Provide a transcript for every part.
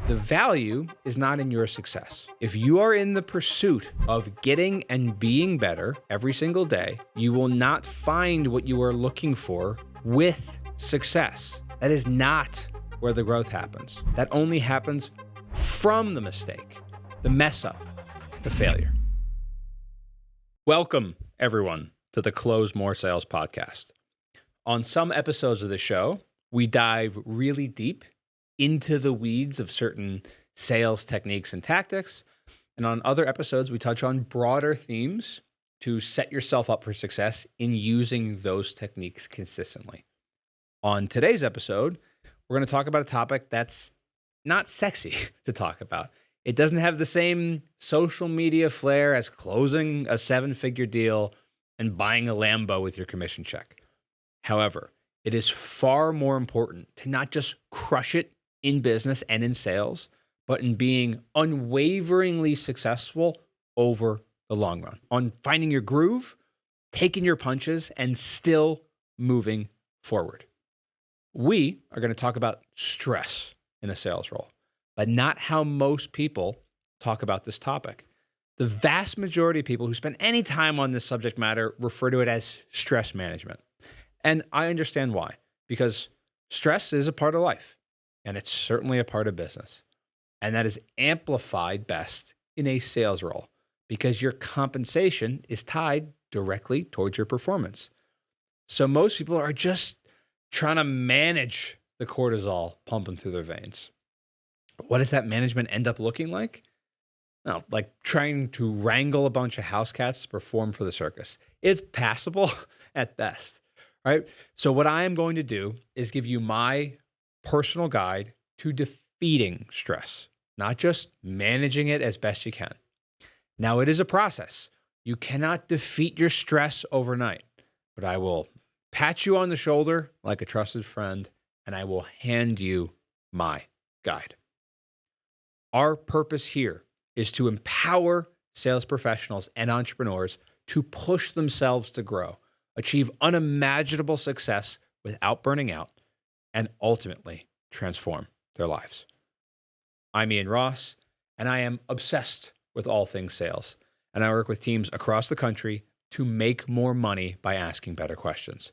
The value is not in your success. If you are in the pursuit of getting and being better every single day, you will not find what you are looking for with success. That is not where the growth happens. That only happens from the mistake, the mess up, the failure. Welcome, everyone, to the Close More Sales podcast. On some episodes of the show, we dive really deep into the weeds of certain sales techniques and tactics. And on other episodes, we touch on broader themes to set yourself up for success in using those techniques consistently. On today's episode, we're going to talk about a topic that's not sexy to talk about. It doesn't have the same social media flair as closing a 7-figure deal and buying a Lambo with your commission check. However, it is far more important to not just crush it in business and in sales, but in being unwaveringly successful over the long run, on finding your groove, taking your punches, and still moving forward. We are going to talk about stress in a sales role, but not how most people talk about this topic. The vast majority of people who spend any time on this subject matter refer to it as stress management. And I understand why, because stress is a part of life. And it's certainly a part of business. And that is amplified best in a sales role because your compensation is tied directly towards your performance. So most people are just trying to manage the cortisol pumping through their veins. What does that management end up looking like? No, like trying to wrangle a bunch of house cats to perform for the circus. It's passable at best, right? So what I am going to do is give you my personal guide to defeating stress, not just managing it as best you can. Now, it is a process. You cannot defeat your stress overnight, but I will pat you on the shoulder like a trusted friend, and I will hand you my guide. Our purpose here is to empower sales professionals and entrepreneurs to push themselves to grow, achieve unimaginable success without burning out, and ultimately transform their lives. I'm Ian Ross, and I am obsessed with all things sales, and I work with teams across the country to make more money by asking better questions.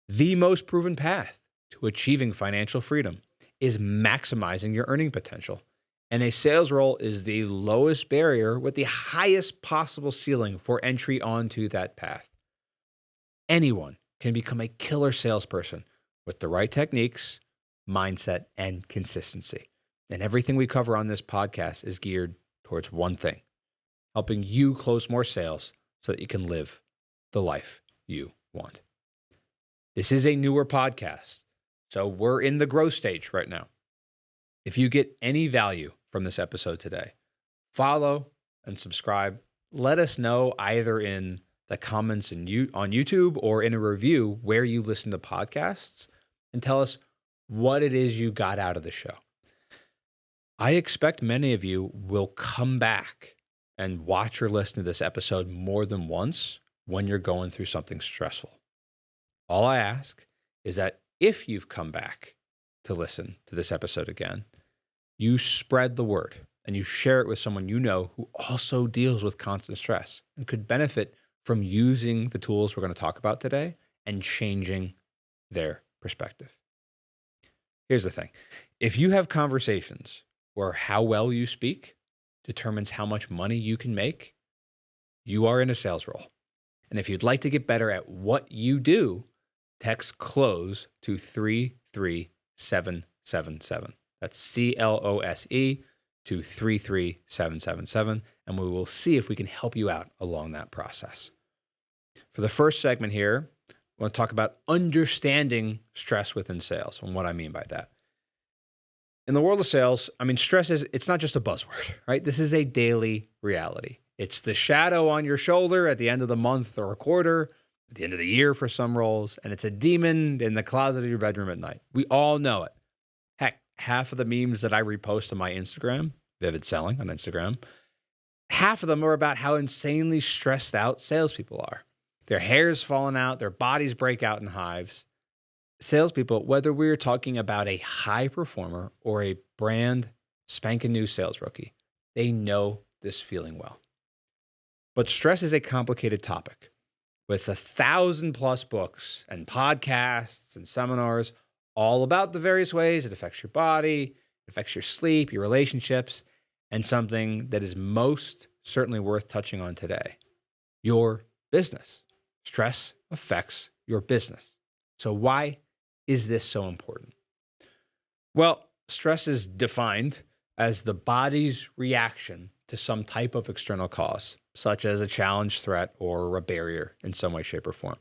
The most proven path to achieving financial freedom is maximizing your earning potential, and a sales role is the lowest barrier with the highest possible ceiling for entry onto that path. Anyone can become a killer salesperson with the right techniques, mindset, and consistency. And everything we cover on this podcast is geared towards one thing, helping you close more sales so that you can live the life you want. This is a newer podcast, so we're in the growth stage right now. If you get any value from this episode today, follow and subscribe. Let us know either in the comments on YouTube or in a review where you listen to podcasts, and tell us what it is you got out of the show. I expect many of you will come back and watch or listen to this episode more than once when you're going through something stressful. All I ask is that if you've come back to listen to this episode again, you spread the word and you share it with someone you know who also deals with constant stress and could benefit from using the tools we're going to talk about today and changing their perspective. Here's the thing. If you have conversations where how well you speak determines how much money you can make, you are in a sales role. And if you'd like to get better at what you do, text CLOSE to 33777. That's CLOSE to 33777. And we will see if we can help you out along that process. For the first segment here, I want to talk about understanding stress within sales and what I mean by that. In the world of sales, stress it's not just a buzzword, right? This is a daily reality. It's the shadow on your shoulder at the end of the month or a quarter, at the end of the year for some roles, and it's a demon in the closet of your bedroom at night. We all know it. Heck, half of the memes that I repost on my Instagram, Vivid Selling on Instagram, half of them are about how insanely stressed out salespeople are. Their hair's falling out, their bodies break out in hives. Salespeople, whether we're talking about a high performer or a brand spanking new sales rookie. They know this feeling well. But stress is a complicated topic with 1,000+ books and podcasts and seminars all about the various ways it affects your body, it affects your sleep, your relationships, and something that is most certainly worth touching on today, your business. Stress affects your business. So why is this so important? Well, stress is defined as the body's reaction to some type of external cause, such as a challenge, threat, or a barrier in some way, shape, or form.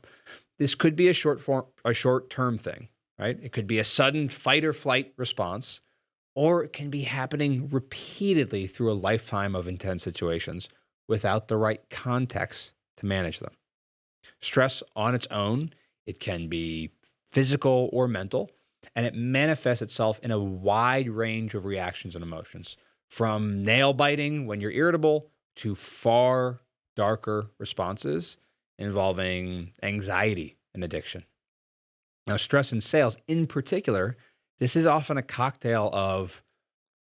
This could be a short-term thing, right? It could be a sudden fight or flight response, or it can be happening repeatedly through a lifetime of intense situations without the right context to manage them. Stress on its own, it can be physical or mental, and it manifests itself in a wide range of reactions and emotions, from nail biting when you're irritable to far darker responses involving anxiety and addiction. Now, stress in sales in particular, this is often a cocktail of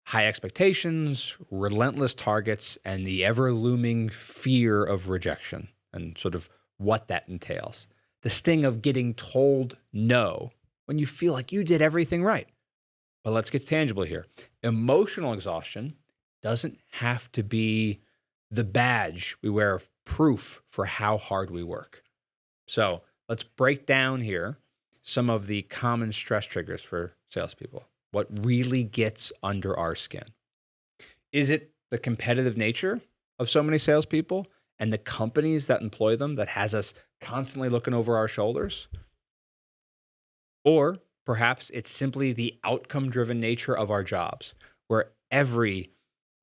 high expectations, relentless targets, and the ever-looming fear of rejection and sort of what that entails. The sting of getting told no when you feel like you did everything right. But let's get tangible here. Emotional exhaustion doesn't have to be the badge we wear of proof for how hard we work. So let's break down here some of the common stress triggers for salespeople. What really gets under our skin? Is it the competitive nature of so many salespeople and the companies that employ them that has us constantly looking over our shoulders? Or perhaps it's simply the outcome-driven nature of our jobs, where every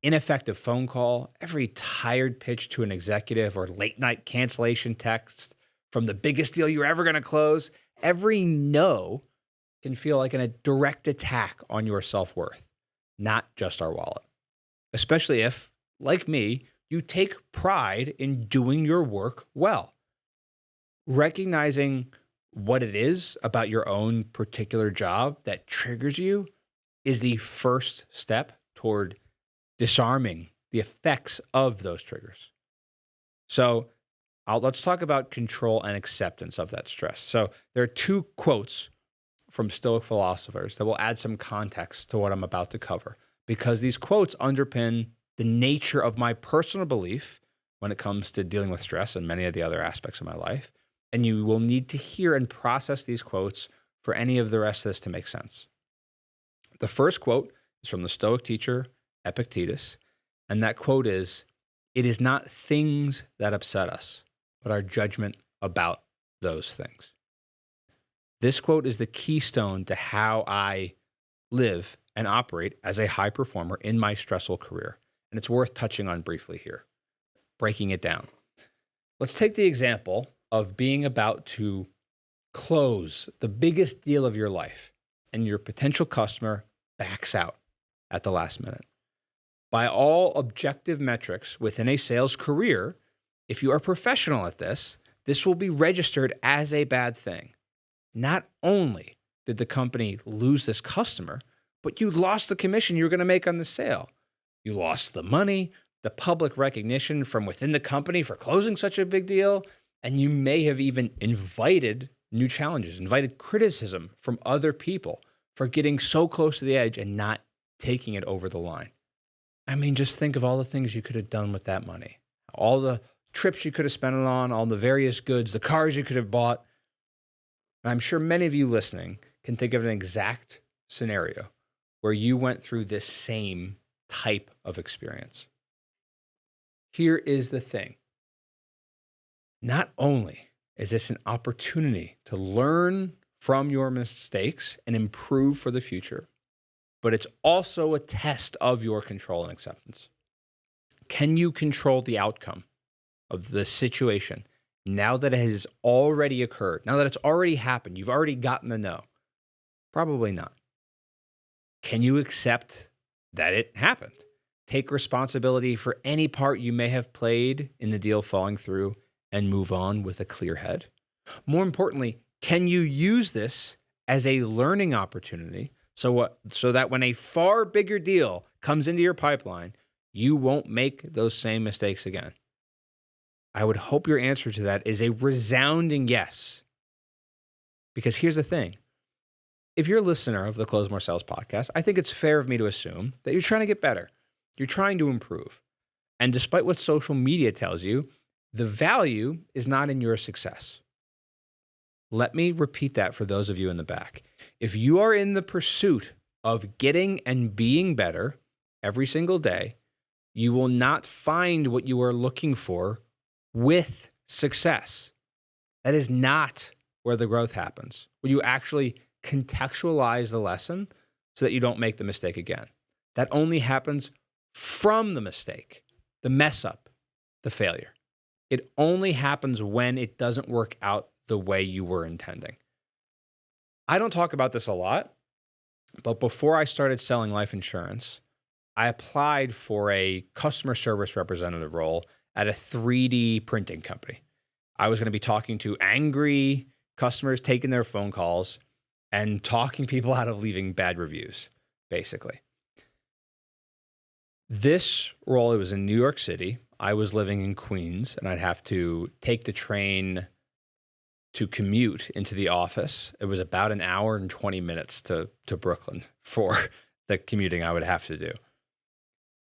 ineffective phone call, every tired pitch to an executive or late-night cancellation text from the biggest deal you're ever going to close, every no can feel like a direct attack on your self-worth, not just our wallet. Especially if, like me, you take pride in doing your work well. Recognizing what it is about your own particular job that triggers you is the first step toward disarming the effects of those triggers. So let's talk about control and acceptance of that stress. So there are 2 quotes from Stoic philosophers that will add some context to what I'm about to cover, because these quotes underpin the nature of my personal belief when it comes to dealing with stress and many of the other aspects of my life. And you will need to hear and process these quotes for any of the rest of this to make sense. The first quote is from the Stoic teacher Epictetus, and that quote is, "It is not things that upset us, but our judgment about those things." This quote is the keystone to how I live and operate as a high performer in my stressful career. And it's worth touching on briefly here, breaking it down. Let's take the example of being about to close the biggest deal of your life, and your potential customer backs out at the last minute. By all objective metrics within a sales career, if you are professional at this, this will be registered as a bad thing. Not only did the company lose this customer, but you lost the commission you were going to make on the sale. You lost the money, the public recognition from within the company for closing such a big deal, and you may have even invited new challenges, invited criticism from other people for getting so close to the edge and not taking it over the line. I mean, just think of all the things you could have done with that money, all the trips you could have spent it on, all the various goods, the cars you could have bought. And I'm sure many of you listening can think of an exact scenario where you went through this same type of experience. Here is the thing. Not only is this an opportunity to learn from your mistakes and improve for the future, but it's also a test of your control and acceptance. Can you control the outcome of the situation now that it has already occurred, now that it's already happened, you've already gotten the no? Probably not. Can you accept that it happened? Take responsibility for any part you may have played in the deal falling through and move on with a clear head? More importantly, can you use this as a learning opportunity so that when a far bigger deal comes into your pipeline, you won't make those same mistakes again. I would hope your answer to that is a resounding yes. Because here's the thing. If you're a listener of the Close More Sales podcast, I think it's fair of me to assume that you're trying to get better. You're trying to improve. And despite what social media tells you, the value is not in your success. Let me repeat that for those of you in the back. If you are in the pursuit of getting and being better every single day, you will not find what you are looking for with success. That is not where the growth happens, where you actually contextualize the lesson so that you don't make the mistake again. That only happens from the mistake, the mess up, the failure. It only happens when it doesn't work out the way you were intending. I don't talk about this a lot, but before I started selling life insurance, I applied for a customer service representative role at a 3D printing company. I was going to be talking to angry customers, taking their phone calls, and talking people out of leaving bad reviews, basically. This role, it was in New York City. I was living in Queens, and I'd have to take the train to commute into the office. It was about an hour and 20 minutes to Brooklyn for the commuting I would have to do.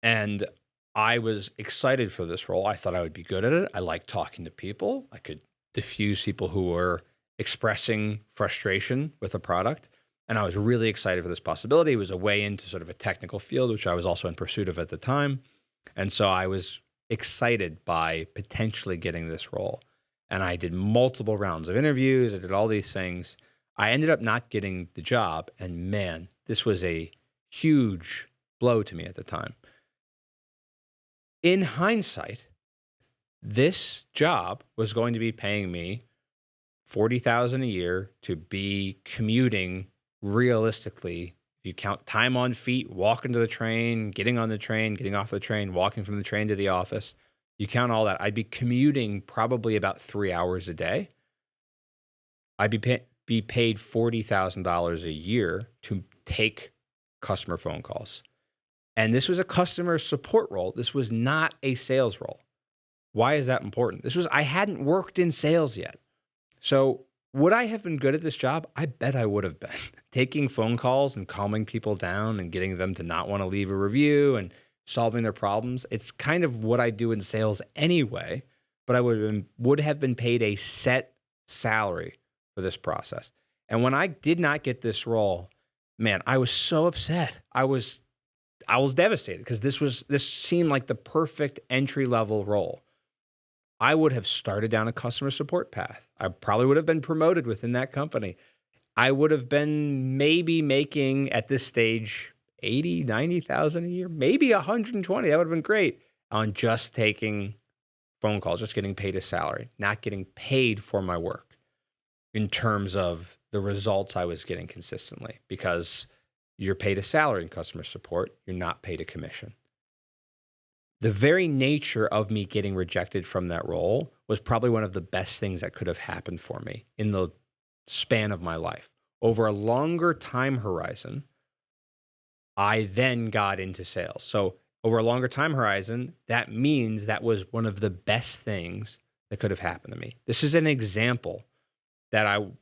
And I was excited for this role. I thought I would be good at it. I liked talking to people. I could diffuse people who were expressing frustration with a product. And I was really excited for this possibility. It was a way into sort of a technical field, which I was also in pursuit of at the time. And so I was excited by potentially getting this role. And I did multiple rounds of interviews. I did all these things. I ended up not getting the job. And man, this was a huge blow to me at the time. In hindsight, this job was going to be paying me $40,000 a year to be commuting realistically. If you count time on feet, walking to the train, getting on the train, getting off the train, walking from the train to the office, you count all that, I'd be commuting probably about 3 hours a day. I'd be paid $40,000 a year to take customer phone calls. And this was a customer support role. This was not a sales role. Why is that important? I hadn't worked in sales yet. So would I have been good at this job? I bet I would have been. Taking phone calls and calming people down and getting them to not want to leave a review and solving their problems. It's kind of what I do in sales anyway, but I would have been paid a set salary for this process. And when I did not get this role, man, I was so upset. I was devastated because this seemed like the perfect entry-level role. I would have started down a customer support path. I probably would have been promoted within that company. I would have been maybe making at this stage 80, 90,000 a year, maybe 120. That would have been great on just taking phone calls, just getting paid a salary, not getting paid for my work in terms of the results I was getting consistently, because you're paid a salary in customer support. You're not paid a commission. The very nature of me getting rejected from that role was probably one of the best things that could have happened for me in the span of my life. Over a longer time horizon, I then got into sales. So over a longer time horizon, that means that was one of the best things that could have happened to me. This is an example that I'm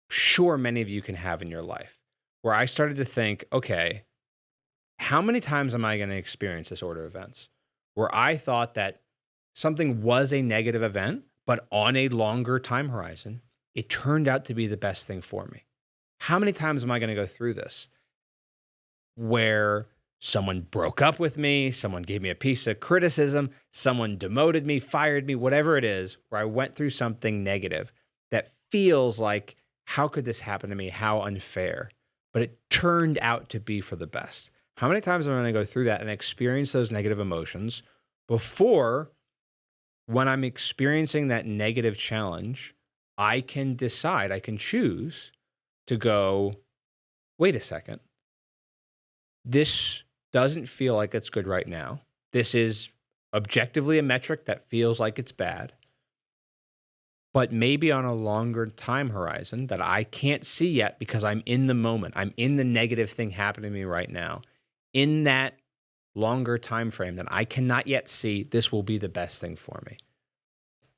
sure many of you can have in your life, where I started to think, okay, how many times am I going to experience this order of events? Where I thought that something was a negative event, but on a longer time horizon, it turned out to be the best thing for me. How many times am I going to go through this where someone broke up with me, someone gave me a piece of criticism, someone demoted me, fired me, whatever it is, where I went through something negative that feels like, how could this happen to me? How unfair. But it turned out to be for the best. How many times am I going to go through that and experience those negative emotions before, when I'm experiencing that negative challenge, I can decide, I can choose to go, wait a second, this doesn't feel like it's good right now. This is objectively a metric that feels like it's bad. But maybe on a longer time horizon that I can't see yet because I'm in the moment. I'm in the negative thing happening to me right now. In that longer time frame that I cannot yet see this will be the best thing for me.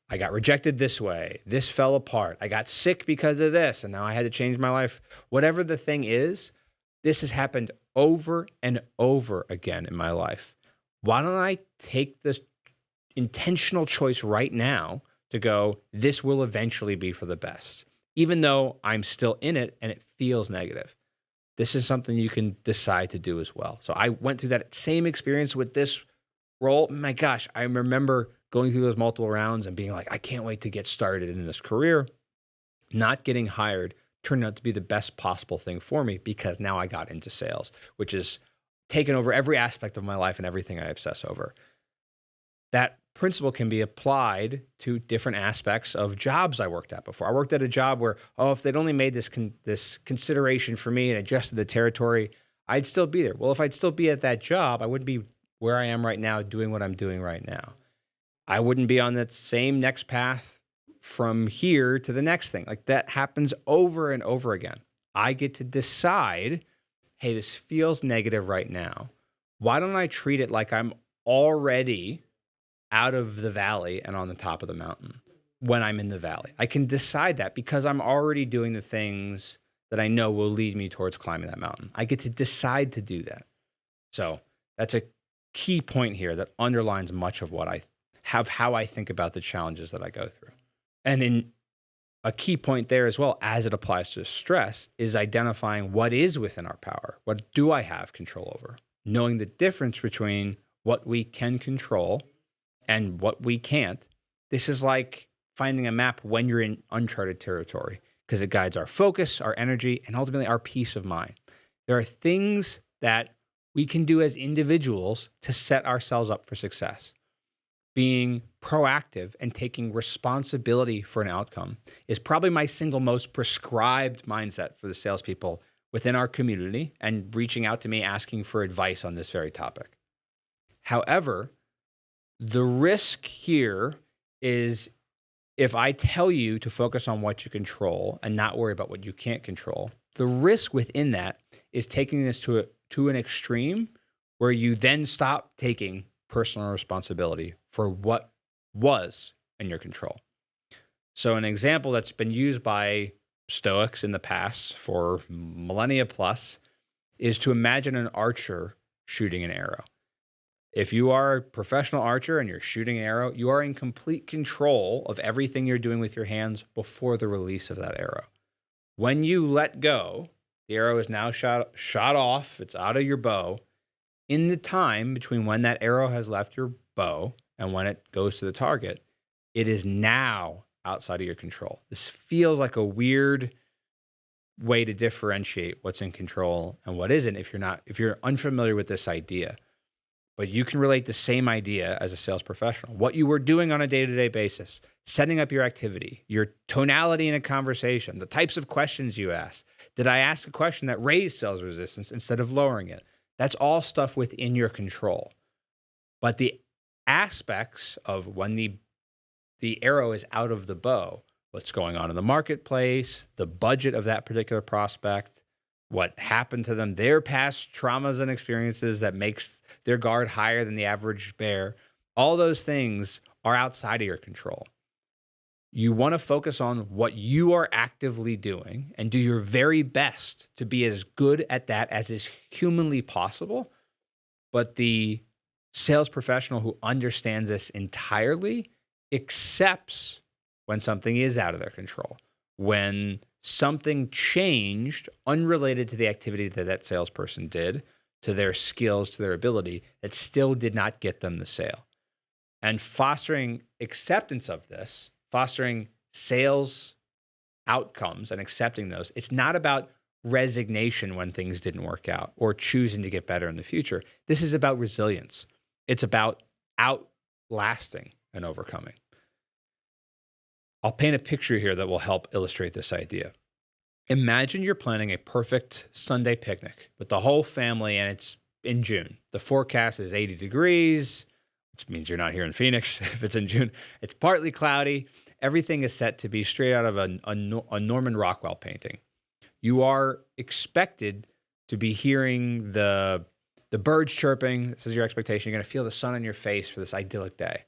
I got rejected this way. This fell apart. I got sick because of this, and now I had to change my life. Whatever the thing is, this has happened over and over again in my life. Why don't I take this intentional choice right now to go, this will eventually be for the best, even though I'm still in it and it feels negative. This is something you can decide to do as well. So I went through that same experience with this role. My gosh, I remember going through those multiple rounds and being like, I can't wait to get started in this career. Not getting hired turned out to be the best possible thing for me because now I got into sales, which is taken over every aspect of my life and everything I obsess over. That principle can be applied to different aspects of jobs I worked at before. I worked at a job where, if they'd only made this consideration for me and adjusted the territory, I'd still be there. Well, if I'd still be at that job, I wouldn't be where I am right now doing what I'm doing right now. I wouldn't be on that same next path from here to the next thing. Like that happens over and over again. I get to decide, hey, this feels negative right now. Why don't I treat it like I'm already out of the valley and on the top of the mountain when I'm in the valley? I can decide that because I'm already doing the things that I know will lead me towards climbing that mountain. I get to decide to do that. So that's a key point here that underlines much of what how I think about the challenges that I go through. And in a key point there as well, as it applies to stress, is identifying what is within our power. What do I have control over? Knowing the difference between what we can control and what we can't. This is like finding a map when you're in uncharted territory because it guides our focus, our energy, and ultimately our peace of mind. There are things that we can do as individuals to set ourselves up for success. Being proactive and taking responsibility for an outcome is probably my single most prescribed mindset for the salespeople within our community and reaching out to me asking for advice on this very topic. However, the risk here is if I tell you to focus on what you control and not worry about what you can't control, the risk within that is taking this to an extreme where you then stop taking personal responsibility for what was in your control. So an example that's been used by Stoics in the past for millennia plus is to imagine an archer shooting an arrow. If you are a professional archer and you're shooting an arrow, you are in complete control of everything you're doing with your hands before the release of that arrow. When you let go, the arrow is now shot off, it's out of your bow. In the time between when that arrow has left your bow and when it goes to the target, it is now outside of your control. This feels like a weird way to differentiate what's in control and what isn't if you're unfamiliar with this idea. But you can relate the same idea as a sales professional. What you were doing on a day-to-day basis, setting up your activity, your tonality in a conversation, the types of questions you ask. Did I ask a question that raised sales resistance instead of lowering it? That's all stuff within your control. But the aspects of when the arrow is out of the bow, what's going on in the marketplace, the budget of that particular prospect, what happened to them, their past traumas and experiences that makes their guard higher than the average bear, all those things are outside of your control. You want to focus on what you are actively doing and do your very best to be as good at that as is humanly possible. But the sales professional who understands this entirely accepts when something is out of their control, when something changed unrelated to the activity that salesperson did, to their skills, to their ability, that still did not get them the sale. And fostering acceptance of this, fostering sales outcomes and accepting those, it's not about resignation when things didn't work out or choosing to get better in the future. This is about resilience. It's about outlasting and overcoming. I'll paint a picture here that will help illustrate this idea. Imagine you're planning a perfect Sunday picnic with the whole family and it's in June. The forecast is 80 degrees, which means you're not here in Phoenix if it's in June. It's partly cloudy. Everything is set to be straight out of a Norman Rockwell painting. You are expected to be hearing the The birds chirping, this is your expectation. You're going to feel the sun on your face for this idyllic day.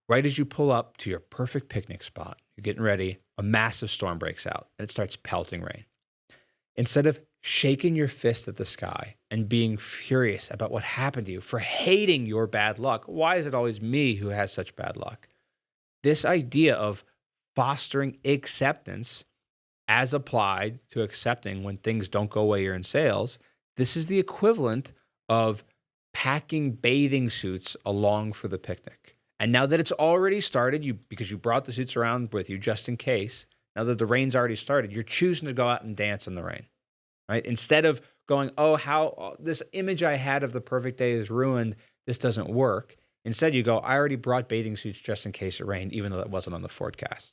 Right as you pull up to your perfect picnic spot, you're getting ready, a massive storm breaks out and it starts pelting rain. Instead of shaking your fist at the sky and being furious about what happened to you for hating your bad luck, why is it always me who has such bad luck? This idea of fostering acceptance as applied to accepting when things don't go away you're in sales, this is the equivalent of packing bathing suits along for the picnic. And now that it's already started, because you brought the suits around with you just in case, now that the rain's already started, you're choosing to go out and dance in the rain, right? Instead of going, this image I had of the perfect day is ruined, this doesn't work. Instead, you go, I already brought bathing suits just in case it rained, even though that wasn't on the forecast.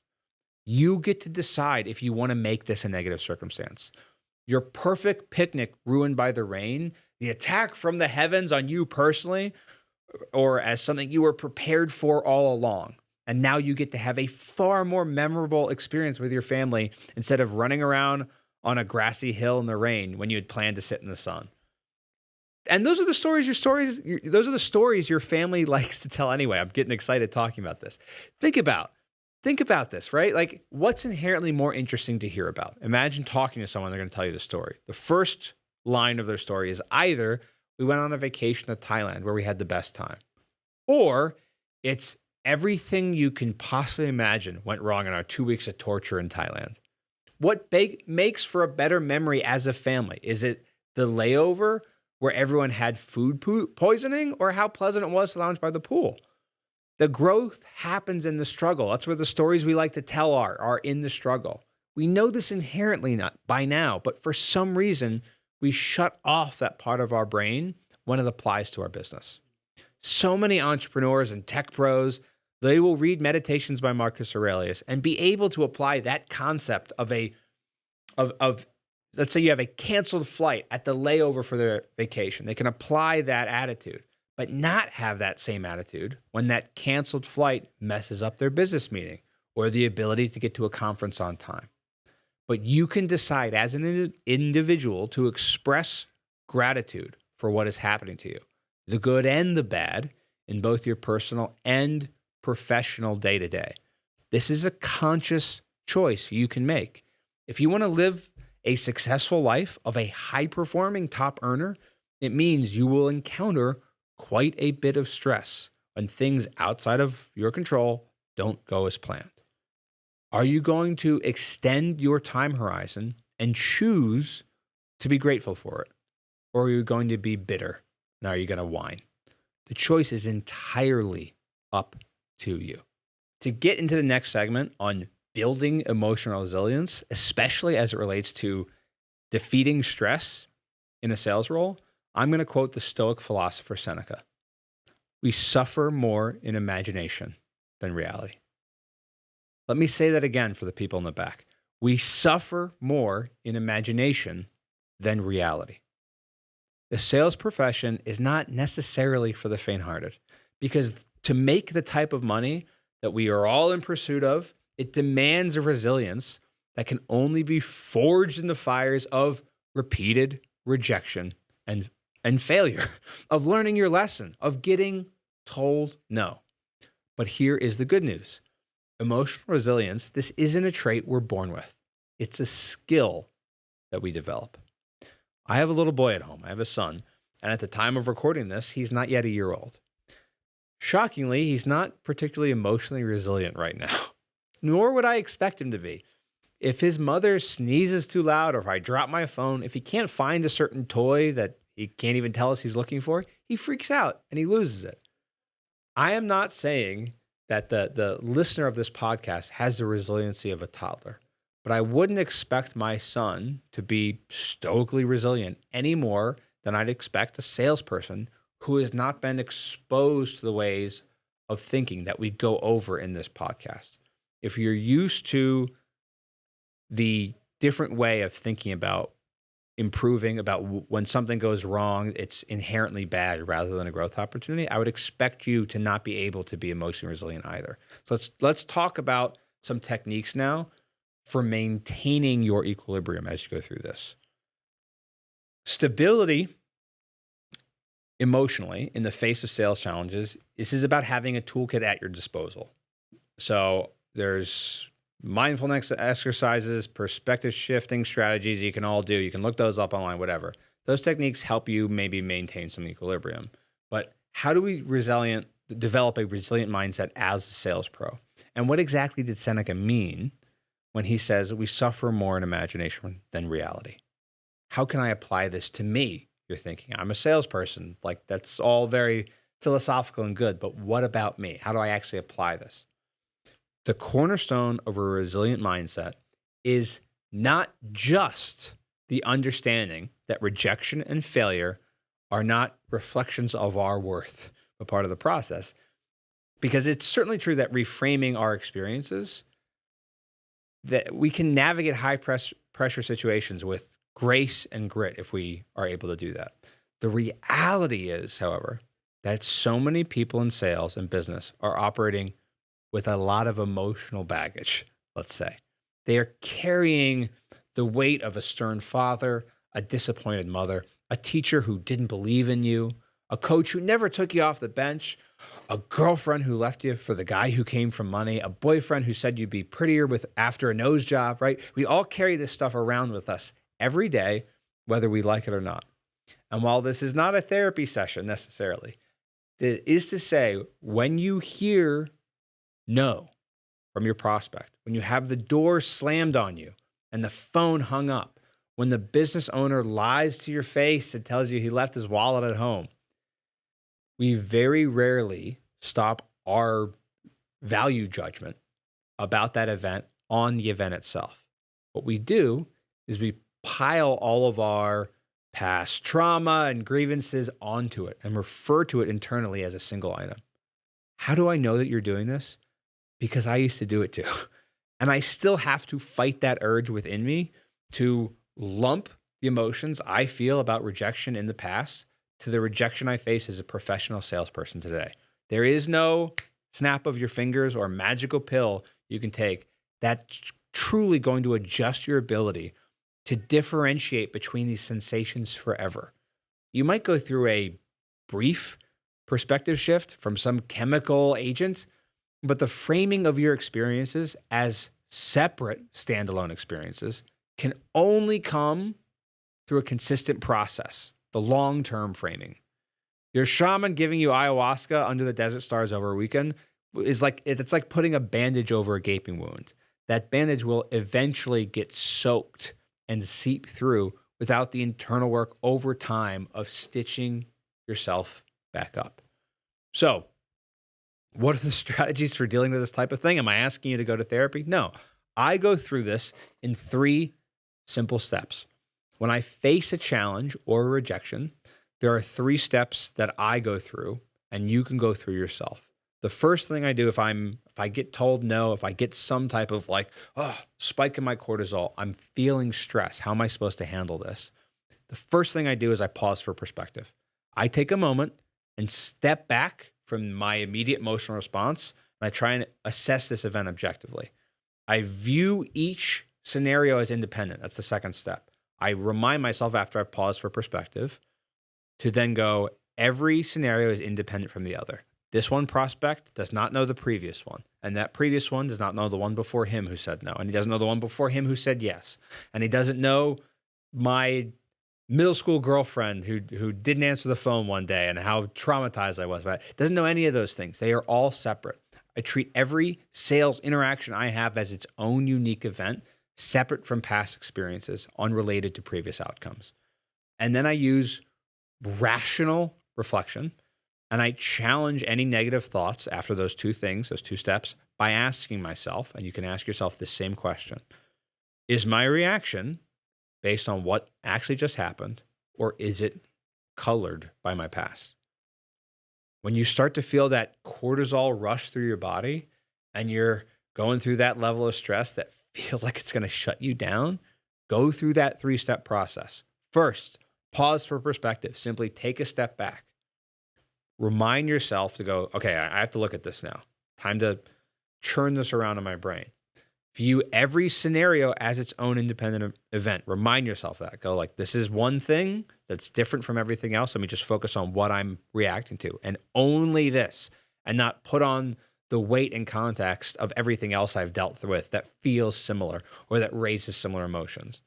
You get to decide if you want to make this a negative circumstance. Your perfect picnic ruined by the rain, the attack from the heavens on you personally, or as something you were prepared for all along. And now you get to have a far more memorable experience with your family instead of running around on a grassy hill in the rain when you had planned to sit in the sun. And those are the stories your family likes to tell anyway. I'm getting excited talking about this. Think about this, right? Like, what's inherently more interesting to hear about? Imagine talking to someone, they're going to tell you the story. The first line of their story is either we went on a vacation to Thailand where we had the best time, or it's everything you can possibly imagine went wrong in our 2 weeks of torture in Thailand. What makes for a better memory as a family? Is it the layover where everyone had food poisoning, or how pleasant it was to lounge by the pool? The growth happens in the struggle. That's where the stories we like to tell are in the struggle. We know this inherently not by now, but for some reason, we shut off that part of our brain when it applies to our business. So many entrepreneurs and tech pros, they will read Meditations by Marcus Aurelius and be able to apply that concept of let's say you have a canceled flight at the layover for their vacation. They can apply that attitude, but not have that same attitude when that canceled flight messes up their business meeting or the ability to get to a conference on time. But you can decide as an individual to express gratitude for what is happening to you, the good and the bad, in both your personal and professional day-to-day. This is a conscious choice you can make. If you want to live a successful life of a high-performing top earner, it means you will encounter quite a bit of stress when things outside of your control don't go as planned. Are you going to extend your time horizon and choose to be grateful for it? Or are you going to be bitter? And are you going to whine? The choice is entirely up to you. To get into the next segment on building emotional resilience, especially as it relates to defeating stress in a sales role, I'm going to quote the Stoic philosopher Seneca. We suffer more in imagination than reality. Let me say that again for the people in the back. We suffer more in imagination than reality. The sales profession is not necessarily for the faint-hearted, because to make the type of money that we are all in pursuit of, it demands a resilience that can only be forged in the fires of repeated rejection and failure, of learning your lesson, of getting told no. But here is the good news. Emotional resilience, this isn't a trait we're born with. It's a skill that we develop. I have a little boy at home. I have a son. And at the time of recording this, he's not yet a year old. Shockingly, he's not particularly emotionally resilient right now, nor would I expect him to be. If his mother sneezes too loud, or if I drop my phone, if he can't find a certain toy that he can't even tell us he's looking for, he freaks out and he loses it. I am not saying that the listener of this podcast has the resiliency of a toddler, but I wouldn't expect my son to be stoically resilient any more than I'd expect a salesperson who has not been exposed to the ways of thinking that we go over in this podcast. If you're used to the different way of thinking about improving, about when something goes wrong, it's inherently bad rather than a growth opportunity, I would expect you to not be able to be emotionally resilient either. So let's talk about some techniques now for maintaining your equilibrium as you go through this. Stability emotionally in the face of sales challenges, this is about having a toolkit at your disposal. So there's mindfulness exercises, perspective shifting strategies you can all do. You can look those up online, whatever. Those techniques help you maybe maintain some equilibrium. But how do we develop a resilient mindset as a sales pro? And what exactly did Seneca mean when he says we suffer more in imagination than reality? How can I apply this to me? You're thinking, I'm a salesperson. Like, that's all very philosophical and good, but what about me? How do I actually apply this? The cornerstone of a resilient mindset is not just the understanding that rejection and failure are not reflections of our worth, but part of the process. Because it's certainly true that reframing our experiences, that we can navigate high pressure situations with grace and grit if we are able to do that. The reality is, however, that so many people in sales and business are operating with a lot of emotional baggage, let's say. They are carrying the weight of a stern father, a disappointed mother, a teacher who didn't believe in you, a coach who never took you off the bench, a girlfriend who left you for the guy who came from money, a boyfriend who said you'd be prettier after a nose job, right? We all carry this stuff around with us every day, whether we like it or not. And while this is not a therapy session necessarily, it is to say, when you hear no from your prospect, when you have the door slammed on you and the phone hung up, when the business owner lies to your face and tells you he left his wallet at home, we very rarely stop our value judgment about that event on the event itself. What we do is we pile all of our past trauma and grievances onto it and refer to it internally as a single item. How do I know that you're doing this? Because I used to do it too. And I still have to fight that urge within me to lump the emotions I feel about rejection in the past to the rejection I face as a professional salesperson today. There is no snap of your fingers or magical pill you can take that's truly going to adjust your ability to differentiate between these sensations forever. You might go through a brief perspective shift from some chemical agent, but the framing of your experiences as separate standalone experiences can only come through a consistent process, the long-term framing. Your shaman giving you ayahuasca under the desert stars over a weekend is it's like putting a bandage over a gaping wound. That bandage will eventually get soaked and seep through without the internal work over time of stitching yourself back up. So, what are the strategies for dealing with this type of thing? Am I asking you to go to therapy? No. I go through this in 3 simple steps. When I face a challenge or a rejection, there are 3 steps that I go through and you can go through yourself. The first thing I do if I get told no, if I get some type of spike in my cortisol, I'm feeling stress. How am I supposed to handle this? The first thing I do is I pause for perspective. I take a moment and step back from my immediate emotional response, and I try and assess this event objectively. I view each scenario as independent. That's the second step. I remind myself after I've paused for perspective to then go, every scenario is independent from the other. This one prospect does not know the previous one, and that previous one does not know the one before him who said no, and he doesn't know the one before him who said yes, and he doesn't know my middle school girlfriend who didn't answer the phone one day and how traumatized I was by it. Doesn't know any of those things. They are all separate. I treat every sales interaction I have as its own unique event, separate from past experiences, unrelated to previous outcomes. And then I use rational reflection, and I challenge any negative thoughts after those 2 things, those 2 steps, by asking myself, and you can ask yourself the same question, is my reaction based on what actually just happened, or is it colored by my past? When you start to feel that cortisol rush through your body and you're going through that level of stress that feels like it's going to shut you down, go through that 3-step process. First, pause for perspective. Simply take a step back. Remind yourself to go, okay, I have to look at this now. Time to churn this around in my brain. View every scenario as its own independent event. Remind yourself that. Go like, this is one thing that's different from everything else. Let me just focus on what I'm reacting to and only this, and not put on the weight and context of everything else I've dealt with that feels similar or that raises similar emotions.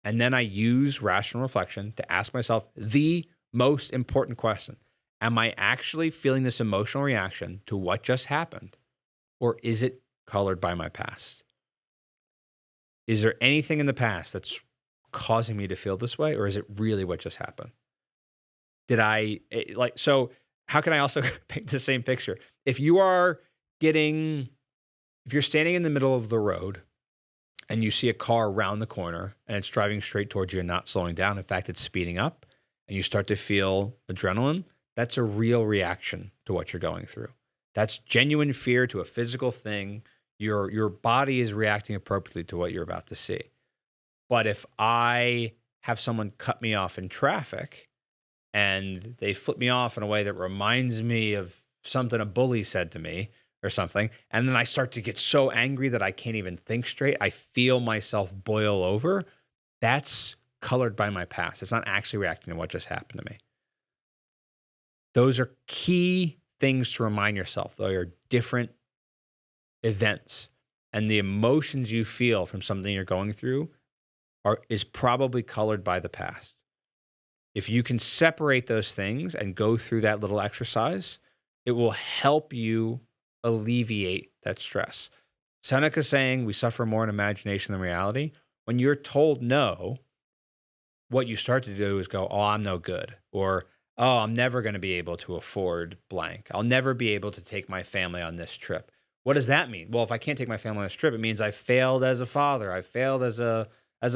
And then I use rational reflection to ask myself the most important question. Am I actually feeling this emotional reaction to what just happened? Or is it colored by my past? Is there anything in the past that's causing me to feel this way? Or is it really what just happened? So how can I also paint the same picture? If you're standing in the middle of the road and you see a car around the corner and it's driving straight towards you and not slowing down, in fact, it's speeding up, and you start to feel adrenaline, that's a real reaction to what you're going through. That's genuine fear to a physical thing. Your body is reacting appropriately to what you're about to see. But if I have someone cut me off in traffic and they flip me off in a way that reminds me of something a bully said to me or something, and then I start to get so angry that I can't even think straight, I feel myself boil over, that's colored by my past. It's not actually reacting to what just happened to me. Those are key things to remind yourself. They are different events, and the emotions you feel from something you're going through is probably colored by the past. If you can separate those things and go through that little exercise, it will help you alleviate that stress. Seneca's saying we suffer more in imagination than reality. When you're told no, what you start to do is go, oh, I'm no good. Or, oh, I'm never going to be able to afford blank. I'll never be able to take my family on this trip. What does that mean? Well, if I can't take my family on this trip, it means I failed as a father. I failed as a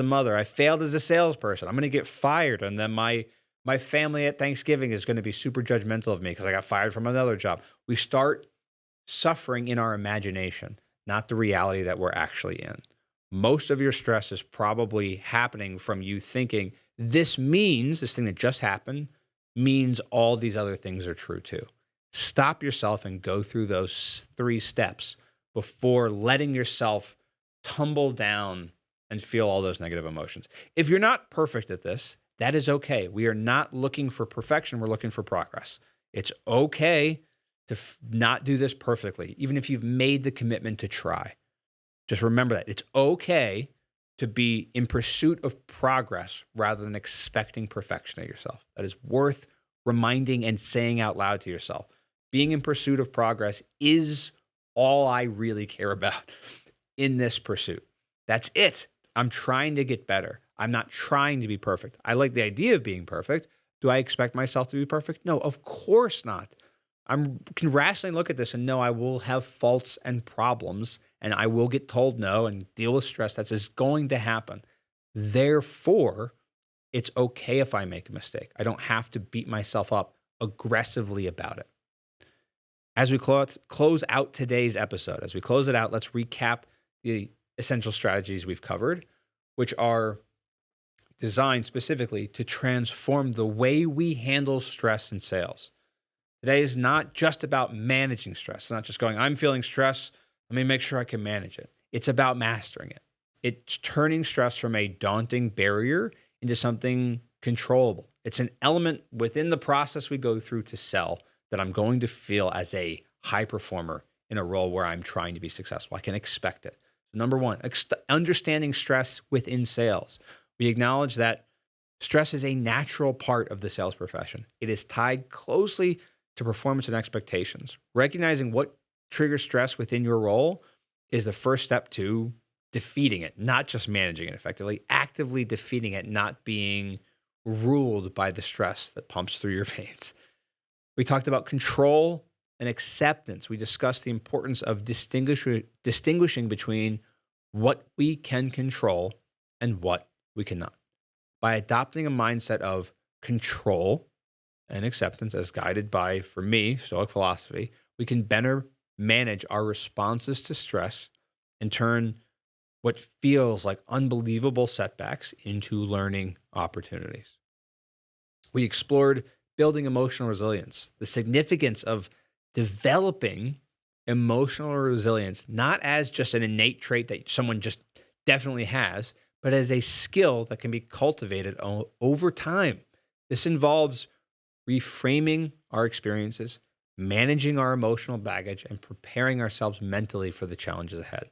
mother. I failed as a salesperson. I'm going to get fired. And then my family at Thanksgiving is going to be super judgmental of me because I got fired from another job. We start suffering in our imagination, not the reality that we're actually in. Most of your stress is probably happening from you thinking this thing that just happened means all these other things are true too. Stop yourself and go through those 3 steps before letting yourself tumble down and feel all those negative emotions. If you're not perfect at this, that is okay. We are not looking for perfection. We're looking for progress. It's okay to not do this perfectly, even if you've made the commitment to try. Just remember that. It's okay to be in pursuit of progress rather than expecting perfection of yourself. That is worth reminding and saying out loud to yourself. Being in pursuit of progress is all I really care about in this pursuit. That's it. I'm trying to get better. I'm not trying to be perfect. I like the idea of being perfect. Do I expect myself to be perfect? No, of course not. I can rationally look at this and know I will have faults and problems, and I will get told no and deal with stress. That's just going to happen. Therefore, it's okay if I make a mistake. I don't have to beat myself up aggressively about it. As we close out today's episode, let's recap the essential strategies we've covered, which are designed specifically to transform the way we handle stress in sales. Today is not just about managing stress. It's not just going, I'm feeling stress, let me make sure I can manage it. It's about mastering it. It's turning stress from a daunting barrier into something controllable. It's an element within the process we go through to sell that I'm going to feel as a high performer in a role where I'm trying to be successful. I can expect it. So number 1, understanding stress within sales. We acknowledge that stress is a natural part of the sales profession. It is tied closely to performance and expectations. Recognizing what triggers stress within your role is the first step to defeating it, not just managing it effectively, actively defeating it, not being ruled by the stress that pumps through your veins. We talked about control and acceptance. We discussed the importance of distinguishing between what we can control and what we cannot. By adopting a mindset of control and acceptance as guided by, for me, Stoic philosophy, we can better manage our responses to stress and turn what feels like unbelievable setbacks into learning opportunities. We explored building emotional resilience, the significance of developing emotional resilience, not as just an innate trait that someone just definitely has, but as a skill that can be cultivated over time. This involves reframing our experiences, managing our emotional baggage, and preparing ourselves mentally for the challenges ahead.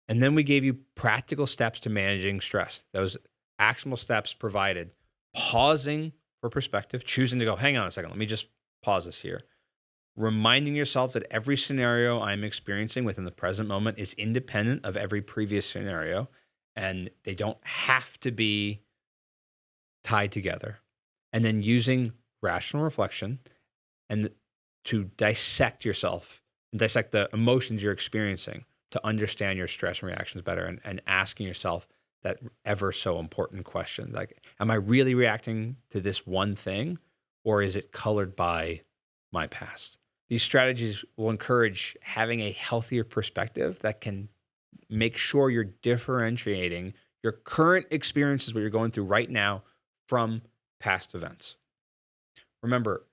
And then we gave you practical steps to managing stress. Those actionable steps provided pausing for perspective, choosing to go, hang on a second, let me just pause this here. Reminding yourself that every scenario I'm experiencing within the present moment is independent of every previous scenario, and they don't have to be tied together. And then using rational reflection and to dissect yourself and dissect the emotions you're experiencing to understand your stress and reactions better, and asking yourself that ever so important question, like, am I really reacting to this one thing, or is it colored by my past? These strategies will encourage having a healthier perspective that can make sure you're differentiating your current experiences, what you're going through right now, from past events. Remember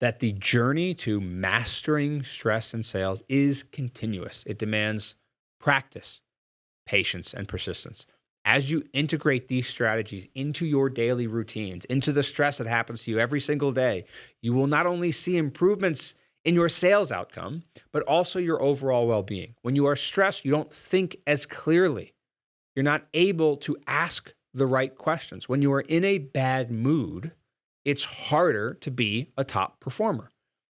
that the journey to mastering stress in sales is continuous. It demands practice, patience, and persistence. As you integrate these strategies into your daily routines, into the stress that happens to you every single day, you will not only see improvements in your sales outcome, but also your overall well-being. When you are stressed, you don't think as clearly. You're not able to ask the right questions. When you are in a bad mood, it's harder to be a top performer.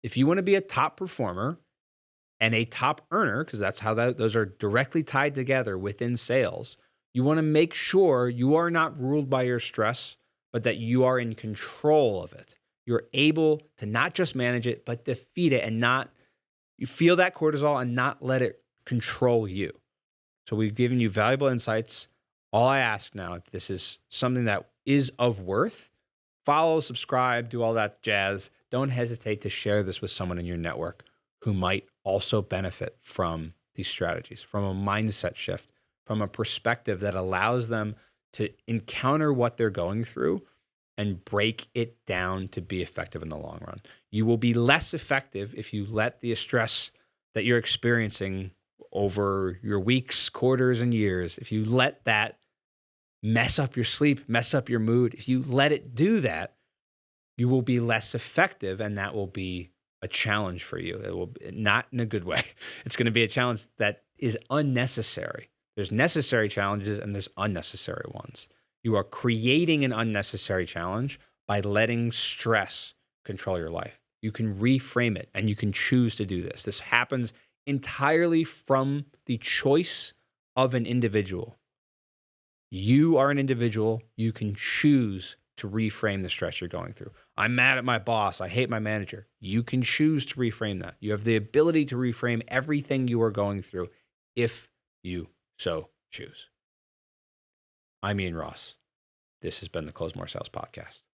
If you want to be a top performer and a top earner, because that's how those are directly tied together within sales, you want to make sure you are not ruled by your stress, but that you are in control of it. You're able to not just manage it, but defeat it, and you feel that cortisol and not let it control you. So we've given you valuable insights. All I ask now, if this is something that is of worth, follow, subscribe, do all that jazz. Don't hesitate to share this with someone in your network who might also benefit from these strategies, from a mindset shift, from a perspective that allows them to encounter what they're going through and break it down to be effective in the long run. You will be less effective if you let the stress that you're experiencing over your weeks, quarters, and years, if you let that mess up your sleep, mess up your mood, if you let it do that, you will be less effective, and that will be a challenge for you. It will not in a good way. It's going to be a challenge that is unnecessary. There's necessary challenges and there's unnecessary ones. You are creating an unnecessary challenge by letting stress control your life. You can reframe it, and you can choose to do this. This happens entirely from the choice of an individual. You are an individual. You can choose to reframe the stress you're going through. I'm mad at my boss. I hate my manager. You can choose to reframe that. You have the ability to reframe everything you are going through if you so choose. I'm Ian Ross. This has been the Close More Sales Podcast.